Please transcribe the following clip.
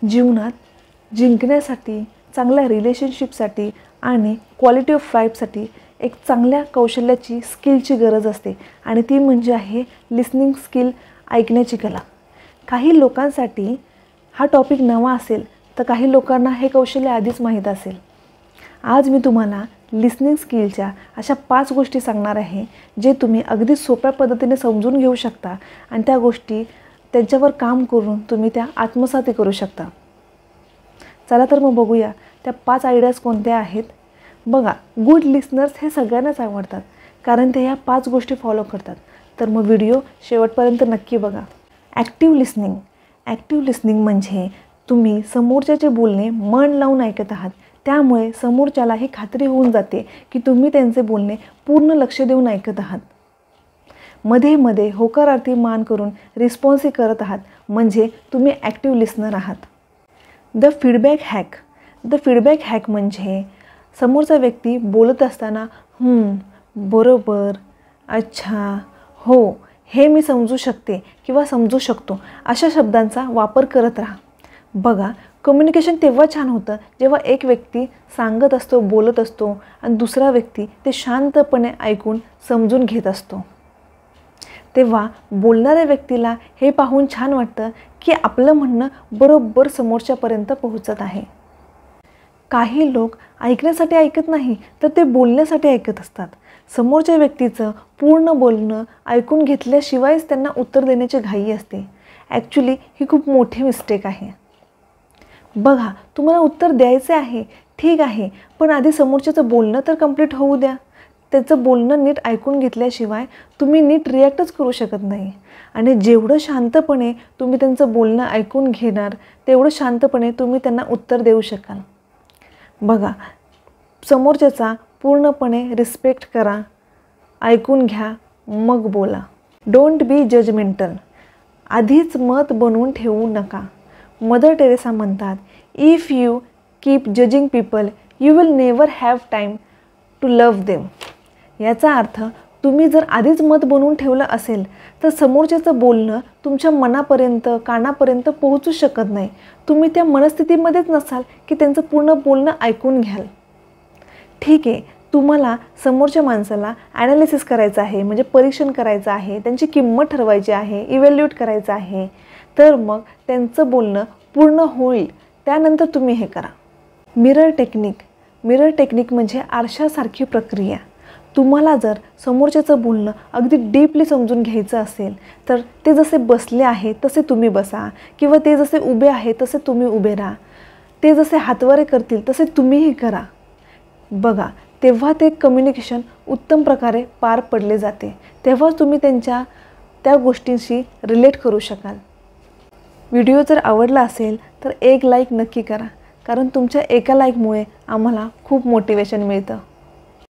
जीवनात जिंकण्यासाठी, चांगल्या रिलेशनशिपसाठी आणि क्वालिटी ऑफ लाईफसाठी एक चांगल्या कौशल्याची, स्किलची गरज असते आणि ती म्हणजे आहे लिसनिंग स्किल, ऐकण्याची कला. काही लोकांसाठी हा टॉपिक नवा असेल तर काही लोकांना हे कौशल्य आधीच माहीत असेल. आज मी तुम्हाला लिसनिंग स्किलच्या अशा 5 गोष्टी सांगणार आहे जे तुम्ही अगदी सोप्या पद्धतीने समजून घेऊ शकता आणि त्या गोष्टी त्यांच्यावर काम करून तुम्ही त्या आत्मसात करू शकता. चला तर मग बघूया त्या 5 आयडियाज कोणत्या आहेत. बघा, गुड लिसनर्स हे सगळ्यांनाच आवडतात कारण ते ह्या 5 गोष्टी फॉलो करतात. तर मग व्हिडिओ शेवटपर्यंत नक्की बघा. Active listening. ॲक्टिव्ह लिसनिंग म्हणजे तुम्ही समोरच्याचे बोलणे मन लावून ऐकत आहात. त्यामुळे समोरच्याला ही खात्री होऊन जाते की तुम्ही त्यांचे बोलणे पूर्ण लक्ष देऊन ऐकत आहात. मध्ये मध्ये होकारार्थी मान करून रिस्पॉन्सही करत आहात, म्हणजे तुम्ही ॲक्टिव्ह लिसनर आहात. The feedback hack. The feedback hack म्हणजे समोरचा व्यक्ती बोलत असताना बरोबर, अच्छा, हो, हे मी समजू शकते किंवा समजू शकतो अशा शब्दांचा वापर करत राहा. बघा, कम्युनिकेशन तेव्हा छान होतं जेव्हा एक व्यक्ती सांगत असतो, बोलत असतो आणि दुसरा व्यक्ती ते शांतपणे ऐकून समजून घेत असतो. तेव्हा बोलणाऱ्या व्यक्तीला हे पाहून छान वाटतं की आपलं म्हणणं बरोबर समोरच्यापर्यंत पोहोचत आहे. काही लोक ऐकण्यासाठी ऐकत नाही तर ते बोलण्यासाठी ऐकत असतात. समोरच्या व्यक्तीचं पूर्ण बोलणं ऐकून घेतल्याशिवायच त्यांना उत्तर देण्याची घाई असते. ॲक्च्युली ही खूप मोठी मिस्टेक आहे. बघा, तुम्हाला उत्तर द्यायचे आहे, ठीक आहे, पण आधी समोरच्याचं बोलणं तर कंप्लीट होऊ द्या. त्याचं बोलणं नीट ऐकून घेतल्याशिवाय तुम्ही नीट रिॲक्टच करू शकत नाही. आणि जेवढं शांतपणे तुम्ही त्यांचं बोलणं ऐकून घेणार तेवढं शांतपणे तुम्ही त्यांना उत्तर देऊ शकाल. बघा, समोरच्याचा पूर्णपणे रिस्पेक्ट करा, ऐकून घ्या, मग बोला. Don't be judgemental. आधीच मत बनवून ठेवू नका. मदर टेरेसा म्हणतात, if you keep judging people you will never have time to love them. याचा अर्थ तुम्ही जर आधीच मत बनवून ठेवलं असेल तर समोरच्याचं बोलणं तुमच्या मनापर्यंत, कानापर्यंत पोहोचू शकत नाही. तुम्ही त्या मनस्थितीमध्येच नसाल की त्यांचं पूर्ण बोलणं ऐकून घ्याल. ठीक आहे, तुम्हाला समोरच्या माणसाला ॲनालिसिस करायचं आहे, म्हणजे परीक्षण करायचं आहे, त्यांची किंमत ठरवायची आहे, इव्हॅल्युएट करायचं आहे, तर मग त्यांचं बोलणं पूर्ण होईल त्यानंतर तुम्ही हे करा. Mirror technique. मिरर टेक्निक म्हणजे आरशासारखी प्रक्रिया. तुम्हाला जर समोरच्याचं बोलणं अगदी डीपली समजून घ्यायचं असेल तर ते जसे बसले आहे तसे तुम्ही बसा, किंवा ते जसे उभे आहे तसे तुम्ही उभे राहा. ते जसे हातवारे करतील तसे तुम्हीही करा. बघा, तेव्हा ते कम्युनिकेशन उत्तम प्रकारे पार पडले जाते. तेव्हा तुम्ही त्यांच्या त्या गोष्टींशी रिलेट करू शकाल. व्हिडिओ जर आवडला असेल तर एक लाईक नक्की करा, कारण तुमच्या एका लाईकमुळे आम्हाला खूप मोटिवेशन मिळतं.